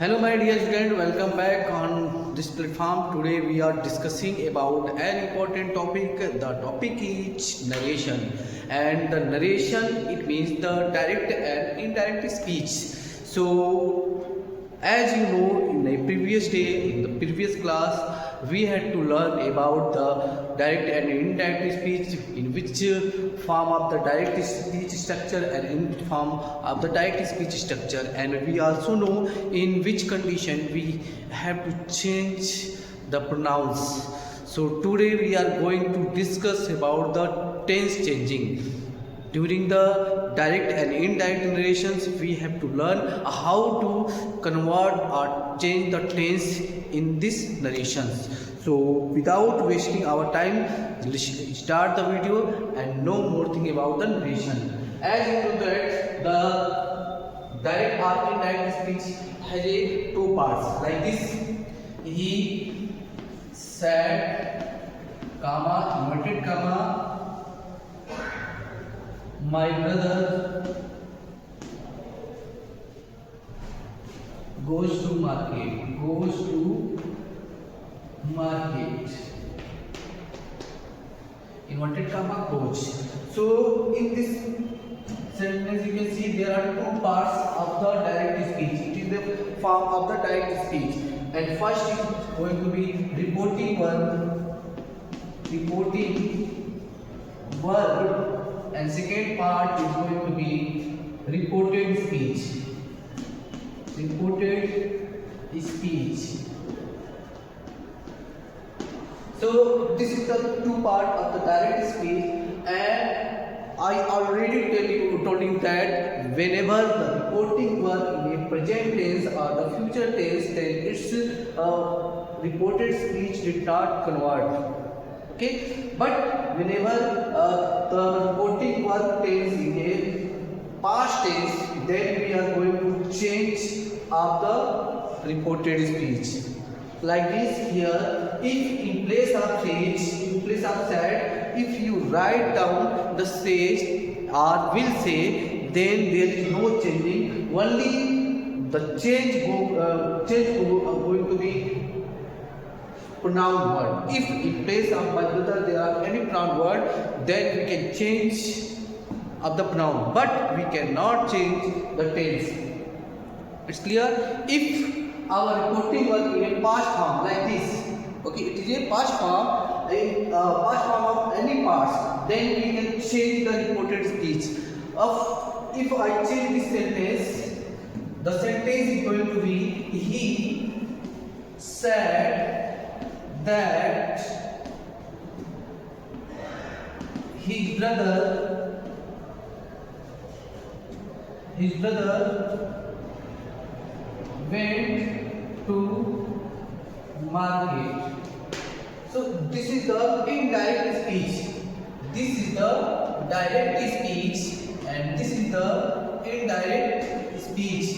Hello my dear student, welcome back on this platform. Today we are discussing about an important topic. The topic is narration, and the narration, it means the direct and indirect speech. So as you know, in the previous day, in the previous class, we had to learn about the direct and indirect speech, in which form of the direct speech structure and in form of the direct speech structure, and we also know in which condition we have to change the pronouns. So today we are going to discuss about the tense changing. During the direct and indirect narrations, we have to learn how to convert or change the tense in these narrations. So without wasting our time, let's start the video and know more thing about the narration. As you know that the direct or indirect speech has two parts like this. He said, comma, inverted comma, my brother goes to market. Inverted comma goes. So in this sentence you can see there are two parts of the direct speech. It is the form of the direct speech, and first is going to be reporting verb, and second part is going to be reported speech. So this is the two part of the direct speech, and I already told you that whenever the reporting verb in a present tense or the future tense, then its reported speech did not convert. Okay, but whenever the reporting verb tense in a past tense, then we are going to change of the reported speech. Like this here, if in place of said, if you write down the says or will say, then there is no changing. Only the change going to be pronoun word. If in place of my brother there are any pronoun word, then we can change of the pronoun, but we cannot change the tense. It's clear? If our reporting verb in a past form like this, okay, it is a past form, of any past, then we can change the reported speech. If I change this sentence, the sentence is going to be he said that his brother went to market. So this is the indirect speech. This is the direct speech, and this is the indirect speech.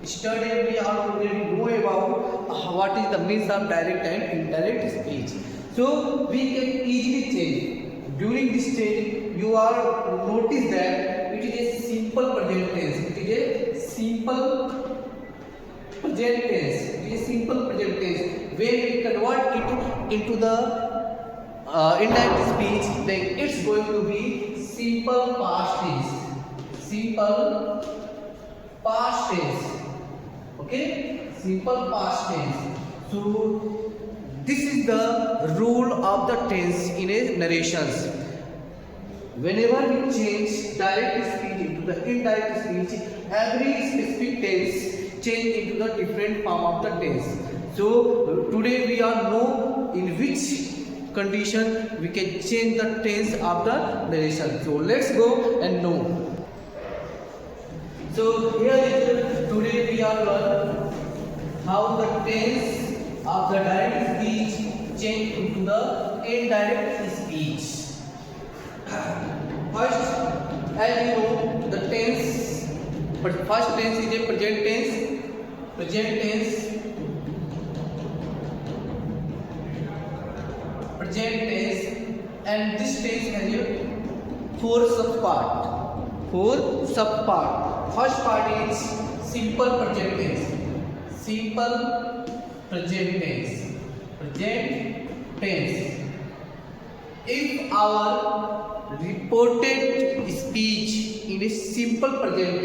Yesterday we already know about what is the means of direct and indirect speech. So we can easily change. During this change, you are notice that it is a simple present tense. It is a simple present tense. When we convert it into the indirect speech, then it's going to be simple past tense. Okay, simple past tense. So this is the rule of the tense in a narrations. Whenever we change direct speech into the indirect speech, every specific tense change into the different form of the tense. So today we are know in which condition we can change the tense of the narration. So let's go and know. So here is today we are learn how the tense of the direct speech change into the indirect speech. First, as you know, the tense, but first tense is a present tense, and this tense has a four subpart. First part is simple present tense. simple present tense. Present tense. If our reported speech in a simple present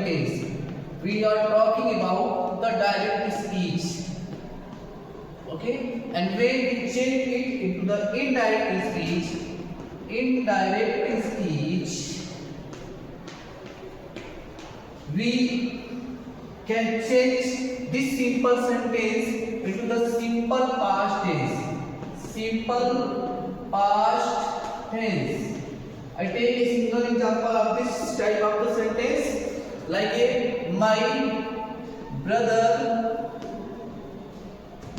tense, we are talking about the direct speech. Okay, and when we change it into the indirect speech, we can change this simple sentence into the simple past tense. I take a single example of this type of the sentence, like my brother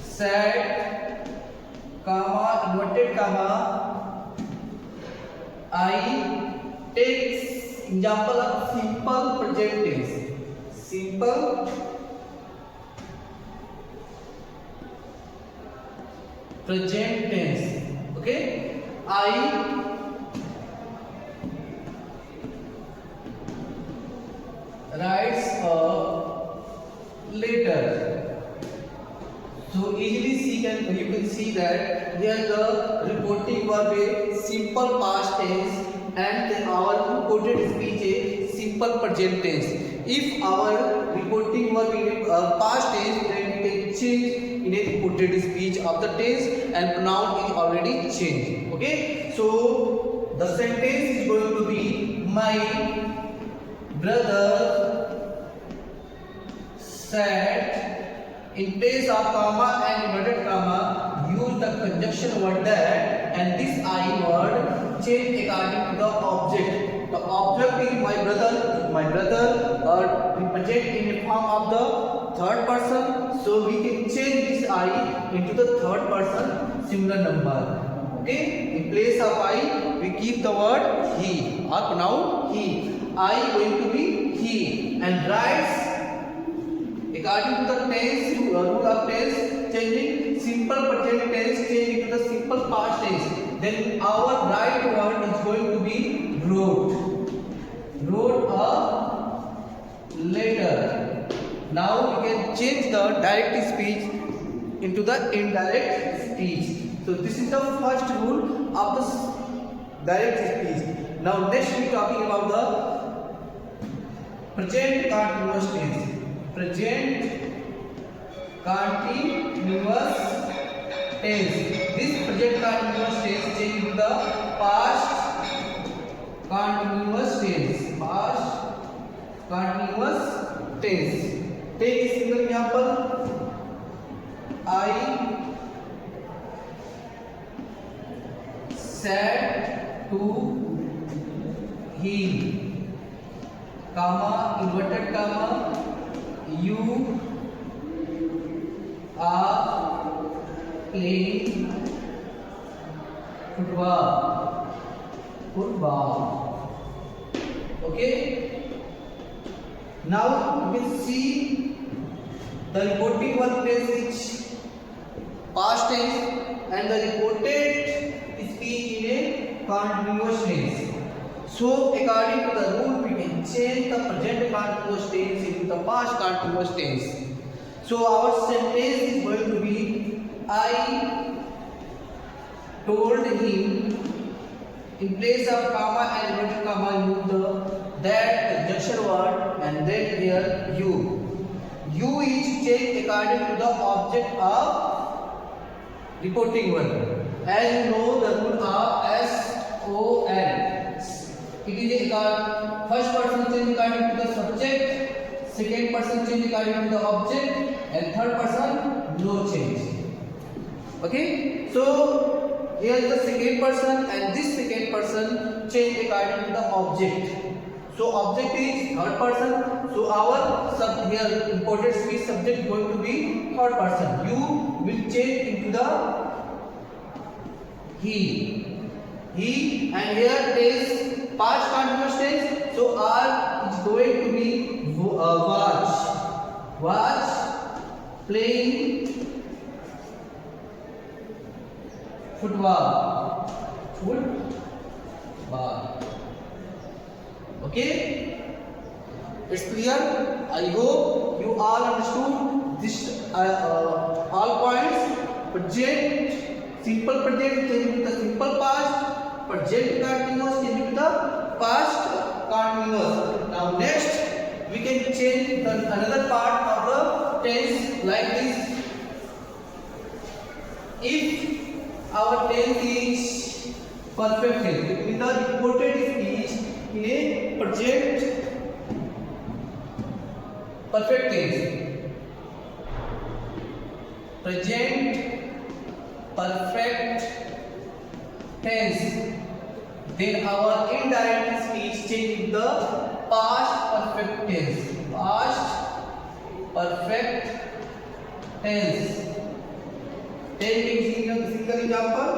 said, comma, inverted comma, I take example of simple present tense. Simple present tense. Okay, I writes a letter. So easily you can see that here the reporting verb is simple past tense and our reported speech is simple present tense. If our reporting verb in past tense, then we can change in a reported speech of the tense, and pronoun is already changed. Okay, so the sentence is going to be my brother said. In place of comma and inverted comma, use the conjunction word that, and this I word change according to the object. The object is my brother. My brother represent in the form of the third person, so we can change this I into the third person singular number. Okay, in place of I, we keep the word he or pronoun he. I going to be he, and writes according to the tense, rule of tense, changing simple present tense changing to the simple past tense. Then our right word is going to be wrote. Wrote a letter. Now we can change the direct speech into the indirect speech. So this is the first rule of the direct speech. Now next we are talking about the present continuous tense. Present continuous tense. This present continuous tense change to the past continuous tense. Past continuous tense. Take a single example. I said to him, comma, inverted comma, you are playing football. Okay. Now we will see the reporting verb is past tense and the reported speech in a continuous tense. So according to the rule, we can change the present continuous tense into the past continuous tense. So our sentence is going to be I told him. In place of comma and inverted comma, use the that conjunction word, and then here you. You is changed according to the object of reporting verb. As you know, the rule of SON. It is a first person change according to the subject, second person change according to the object, and third person no change. Okay, so here is the second person, and this second person change according to the object. So object is third person. So our here imported speech subject going to be third person. You will change into the he, and here is past continuous tense, so R is going to be watch playing football. Okay. It's clear? I hope you all understood this all points. Present, simple present change with the simple past. Present continuous change with the past continuous. Now next we can change another part of the tense like this. If our tense is perfect tense, it means the reported speech in a present perfect tense. Present perfect tense. Then our indirect speech change in the past perfect tense. Past perfect tense. Take a single example.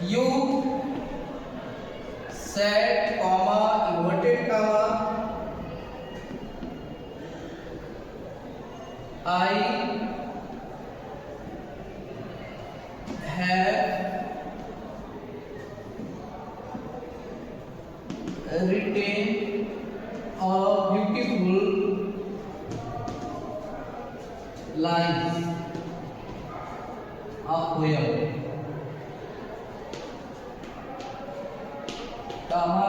You said, comma, inverted comma, I have written a beautiful lines of poem. Comma,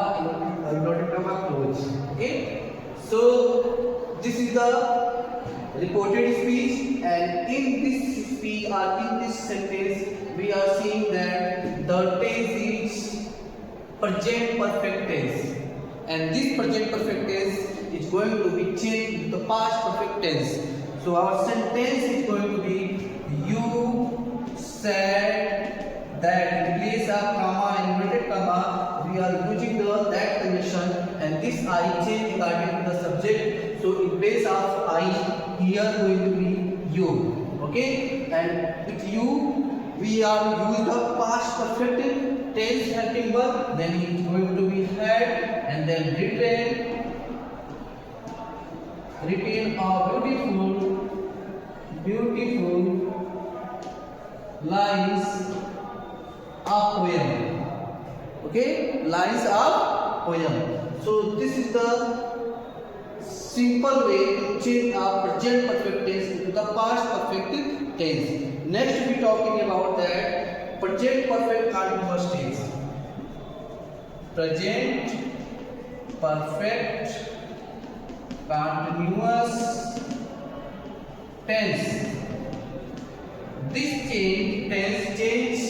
inverted comma, close. Okay. So this is the reported speech, and in this speech or in this sentence we are seeing that the tense is present perfect tense, and this present perfect tense is going to be changed to the past perfect tense. So our sentence is going to be, you said that. In place of comma, inverted comma, we are using the that condition, and this I change regarding to the subject. So in place of I, here going to be you. Okay, and with you we are use the past perfect tense helping verb. Then it is going to be had, and then written a beautiful lines of poem. Okay, lines of poem. So this is the simple way to change our present perfect tense into the past perfect tense. Next we talking about that present perfect continuous tense. Present perfect continuous tense. This tense change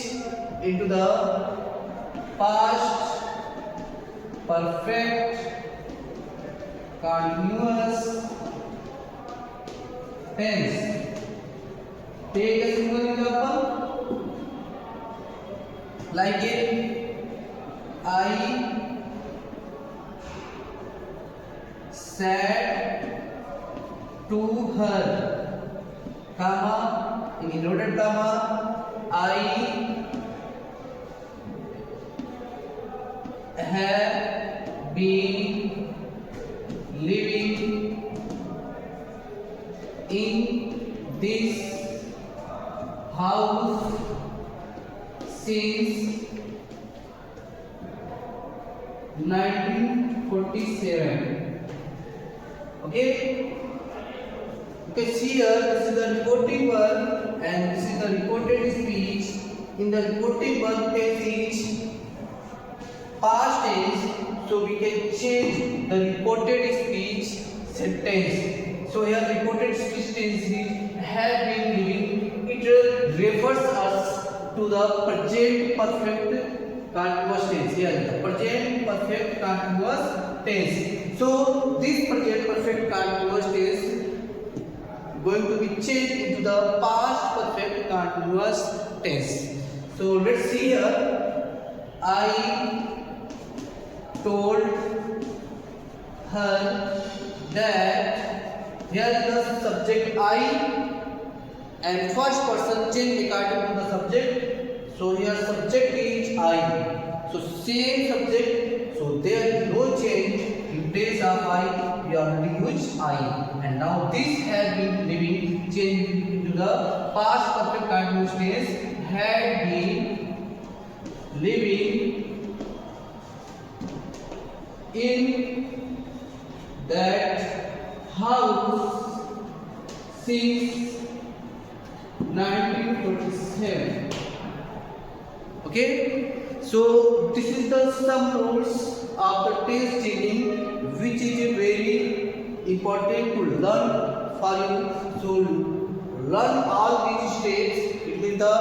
into the past perfect continuous tense. Take a single example. Like I said to her, comma, in inverted comma, I have been living in this house since 1947. Okay, you can see here this is the reporting verb and this is the reported speech. In the reporting verb tense is past tense, so we can change the reported speech sentence. So here reported speech tense is have been living. It refers us to the present perfect continuous tense. Here the present perfect continuous tense. So this present perfect continuous tense going to be changed into the past perfect continuous tense. So let's see here. I told her that. Here is the subject I and first person change according to the subject. So here subject is I. So same subject. So there is no change. In place of I, we already use I. And now this has been living changed into the past perfect continuous tense. Had been living in that house since 1947. Okay, so this is the some rules of the tense changing, which is a very important to learn for you. So learn all these steps. It means the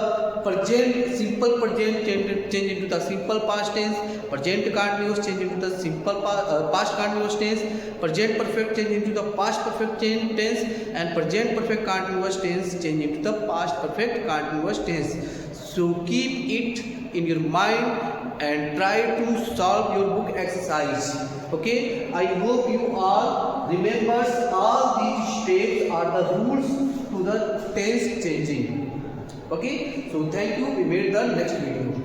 present simple present change into the simple past tense, present continuous change into the simple past continuous tense, present perfect change into the past perfect tense, and present perfect continuous tense change into the past perfect continuous tense. So keep it in your mind and try to solve your book exercise. Okay, I hope you all remembers all these steps are the rules to the tense changing. Okay, so thank you. We meet the next video.